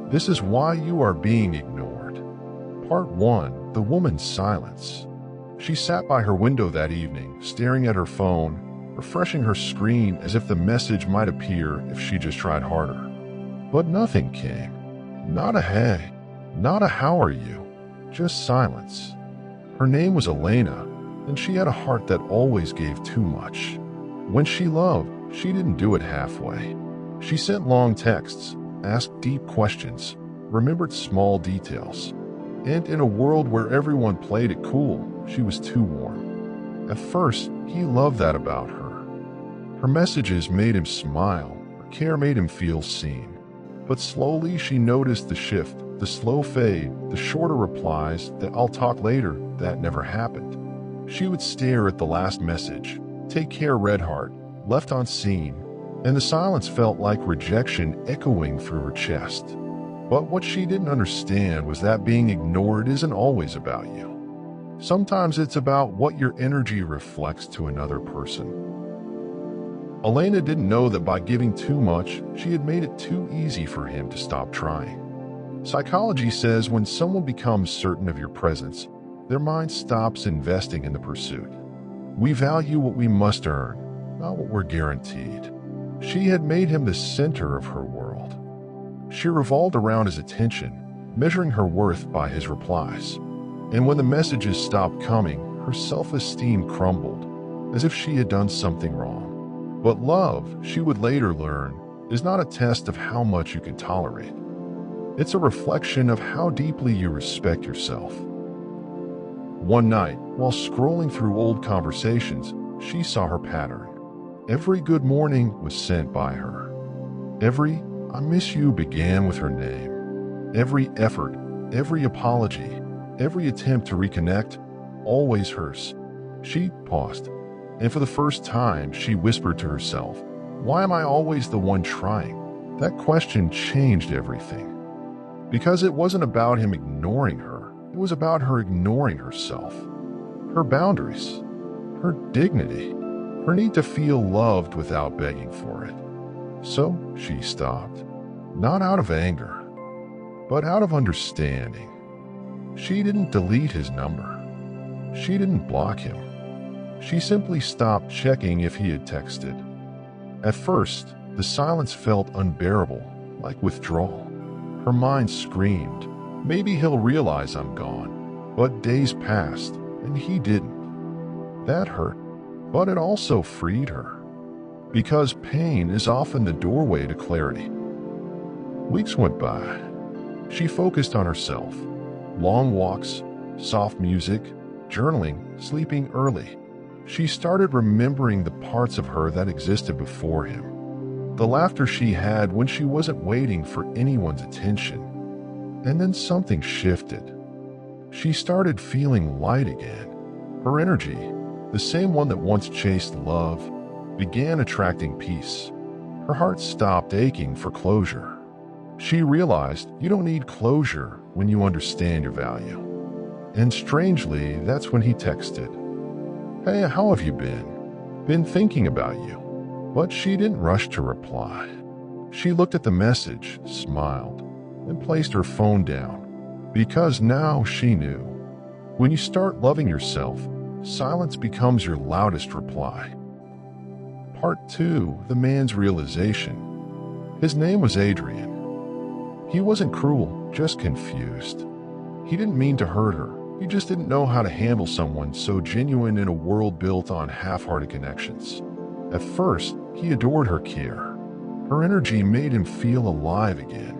This is why you are being ignored. Part 1. The Woman's Silence. She sat by her window that evening, staring at her phone, refreshing her screen as if the message might appear if she just tried harder. But nothing came. Not a hey, not a how are you, just silence. Her name was Elena, and she had a heart that always gave too much. When she loved, she didn't do it halfway. She sent long texts, asked deep questions, remembered small details. And in a world where everyone played it cool, she was too warm. At first, he loved that about her. Her messages made him smile, her care made him feel seen. But slowly she noticed the shift, the slow fade, the shorter replies, the "I'll talk later," that never happened. She would stare at the last message, "Take care, red heart," left unseen, and the silence felt like rejection echoing through her chest. But what she didn't understand was that being ignored isn't always about you. Sometimes it's about what your energy reflects to another person. Elena didn't know that by giving too much, she had made it too easy for him to stop trying. Psychology says when someone becomes certain of your presence, their mind stops investing in the pursuit. We value what we must earn, not what we're guaranteed. She had made him the center of her world. She revolved around his attention, measuring her worth by his replies. And when the messages stopped coming, her self-esteem crumbled, as if she had done something wrong. But love, she would later learn, is not a test of how much you can tolerate. It's a reflection of how deeply you respect yourself. One night, while scrolling through old conversations, she saw her pattern. Every good morning was sent by her. Every "I miss you" began with her name. Every effort, every apology, every attempt to reconnect, always hers. She paused, and for the first time, she whispered to herself, "Why am I always the one trying?" That question changed everything. Because it wasn't about him ignoring her, it was about her ignoring herself. Her boundaries, her dignity, her need to feel loved without begging for it. So she stopped, not out of anger, but out of understanding. She didn't delete his number. She didn't block him. She simply stopped checking if he had texted. At first, the silence felt unbearable, like withdrawal. Her mind screamed, "Maybe he'll realize I'm gone." But days passed, and he didn't. That hurt, but it also freed her. Because pain is often the doorway to clarity. Weeks went by. She focused on herself. Long walks, soft music, journaling, sleeping early. She started remembering the parts of her that existed before him. The laughter she had when she wasn't waiting for anyone's attention. And then something shifted. She started feeling light again. Her energy, the same one that once chased love, began attracting peace. Her heart stopped aching for closure. She realized you don't need closure when you understand your value. And strangely, that's when he texted, "Hey, how have you been? Been thinking about you." But she didn't rush to reply. She looked at the message, smiled, and placed her phone down. Because now she knew. When you start loving yourself, silence becomes your loudest reply. Part 2. The Man's Realization. His name was Adrian. He wasn't cruel, just confused. He didn't mean to hurt her. He just didn't know how to handle someone so genuine in a world built on half-hearted connections. At first, he adored her care. Her energy made him feel alive again.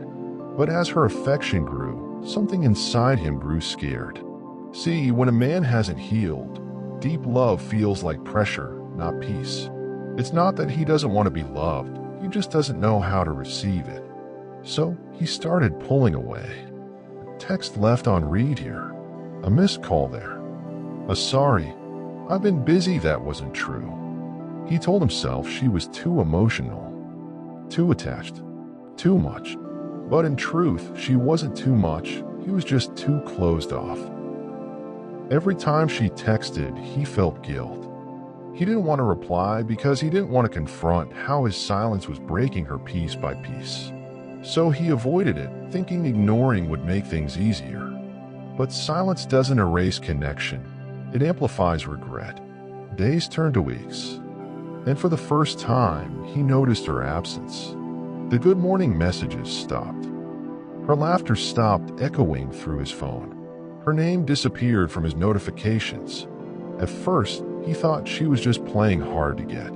But as her affection grew, something inside him grew scared. See, when a man hasn't healed, deep love feels like pressure, not peace. It's not that he doesn't want to be loved, he just doesn't know how to receive it. So he started pulling away. A text left on read here. A missed call there. A sorry, "I've been busy" that wasn't true. He told himself she was too emotional, too attached, too much. But in truth, she wasn't too much, he was just too closed off. Every time she texted, he felt guilt. He didn't want to reply because he didn't want to confront how his silence was breaking her piece by piece. So he avoided it, thinking ignoring would make things easier. But silence doesn't erase connection. It amplifies regret. Days turned to weeks, and for the first time, he noticed her absence. The good morning messages stopped. Her laughter stopped echoing through his phone. Her name disappeared from his notifications. At first, he thought she was just playing hard to get.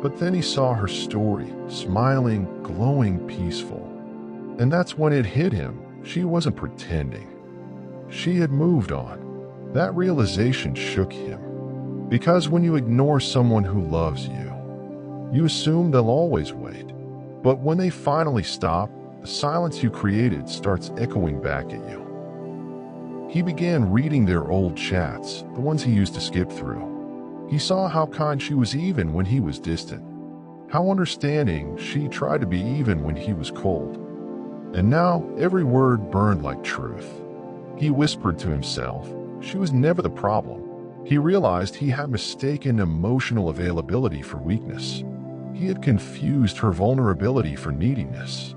But then he saw her story, smiling, glowing, peaceful. And that's when it hit him. She wasn't pretending. She had moved on. That realization shook him. Because when you ignore someone who loves you, you assume they'll always wait. But when they finally stop, the silence you created starts echoing back at you. He began reading their old chats, the ones he used to skip through. He saw how kind she was even when he was distant. How understanding she tried to be even when he was cold. And now every word burned like truth. He whispered to himself, she was never the problem. He realized he had mistaken emotional availability for weakness. He had confused her vulnerability for neediness.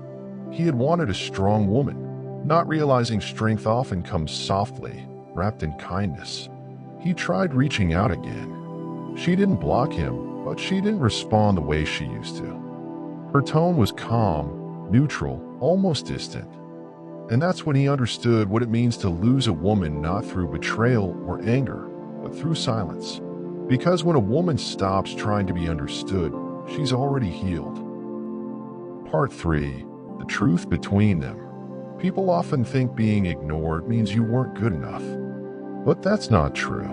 He had wanted a strong woman, not realizing strength often comes softly, wrapped in kindness. He tried reaching out again. She didn't block him, but she didn't respond the way she used to. Her tone was calm, neutral, almost distant. And that's when he understood what it means to lose a woman not through betrayal or anger, but through silence. Because when a woman stops trying to be understood, she's already healed. Part 3. The truth between them. People often think being ignored means you weren't good enough. But that's not true.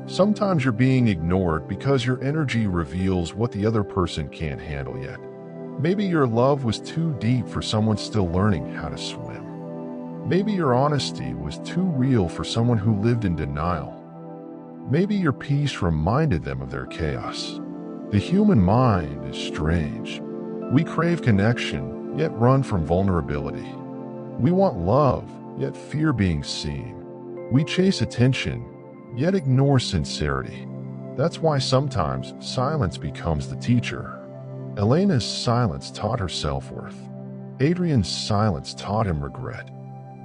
Sometimes you're being ignored because your energy reveals what the other person can't handle yet. Maybe your love was too deep for someone still learning how to swim. Maybe your honesty was too real for someone who lived in denial. Maybe your peace reminded them of their chaos. The human mind is strange. We crave connection, yet run from vulnerability. We want love, yet fear being seen. We chase attention, yet ignore sincerity. That's why sometimes silence becomes the teacher. Elena's silence taught her self-worth. Adrian's silence taught him regret.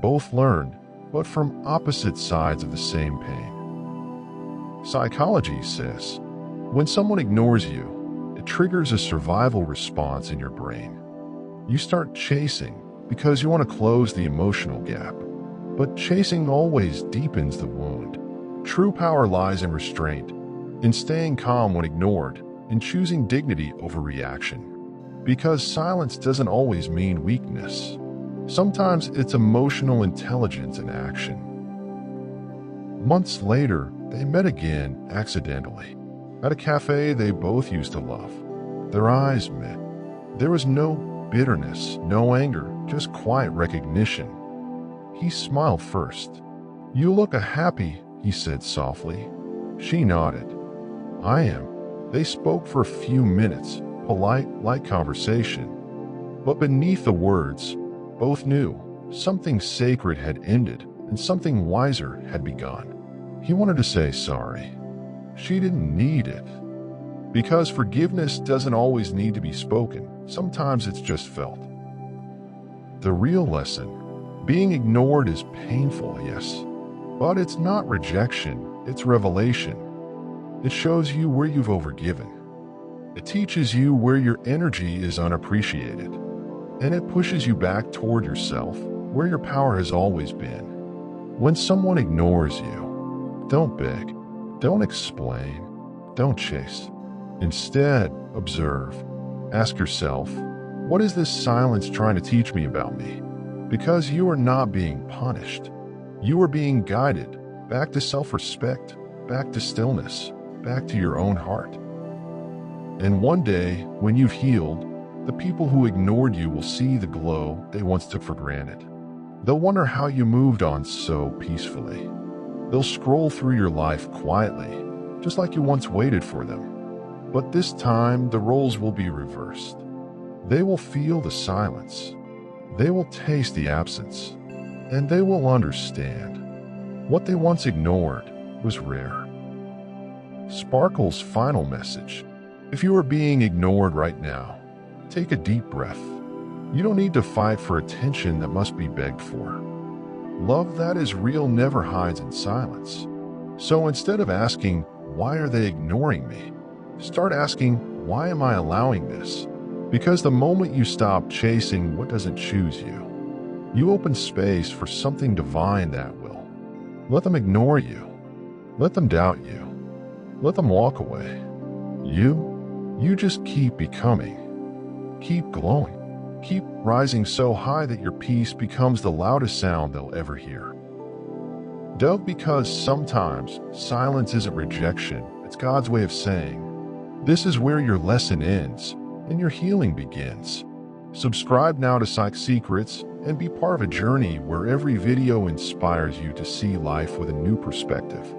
Both learned, but from opposite sides of the same pain. Psychology says, when someone ignores you, it triggers a survival response in your brain. You start chasing because you want to close the emotional gap. But chasing always deepens the wound. True power lies in restraint, in staying calm when ignored, in choosing dignity over reaction. Because silence doesn't always mean weakness. Sometimes it's emotional intelligence in action. Months later, they met again accidentally. At a cafe they both used to love. Their eyes met. There was no bitterness, no anger, just quiet recognition. He smiled first. "You look happy," he said softly. She nodded. "I am." They spoke for a few minutes, polite, light conversation. But beneath the words, both knew something sacred had ended and something wiser had begun. He wanted to say sorry. She didn't need it. Because forgiveness doesn't always need to be spoken. Sometimes it's just felt. The real lesson: being ignored is painful, yes, but it's not rejection, it's revelation. It shows you where you've overgiven. It teaches you where your energy is unappreciated. And it pushes you back toward yourself, where your power has always been. When someone ignores you, don't beg, don't explain, don't chase. Instead, observe. Ask yourself, what is this silence trying to teach me about me? Because you are not being punished. You are being guided back to self-respect, back to stillness, back to your own heart. And one day, when you've healed, the people who ignored you will see the glow they once took for granted. They'll wonder how you moved on so peacefully. They'll scroll through your life quietly, just like you once waited for them. But this time, the roles will be reversed. They will feel the silence. They will taste the absence. And they will understand. What they once ignored was rare. Sparkle's final message: if you are being ignored right now, take a deep breath. You don't need to fight for attention that must be begged for. Love that is real never hides in silence. So instead of asking, why are they ignoring me? Start asking, why am I allowing this? Because the moment you stop chasing what doesn't choose you, you open space for something divine that will. Let them ignore you. Let them doubt you. Let them walk away. You just keep becoming. Keep glowing. Keep rising so high that your peace becomes the loudest sound they'll ever hear. Dove, because sometimes silence isn't rejection, it's God's way of saying, this is where your lesson ends and your healing begins. Subscribe now to Psych Secrets and be part of a journey where every video inspires you to see life with a new perspective.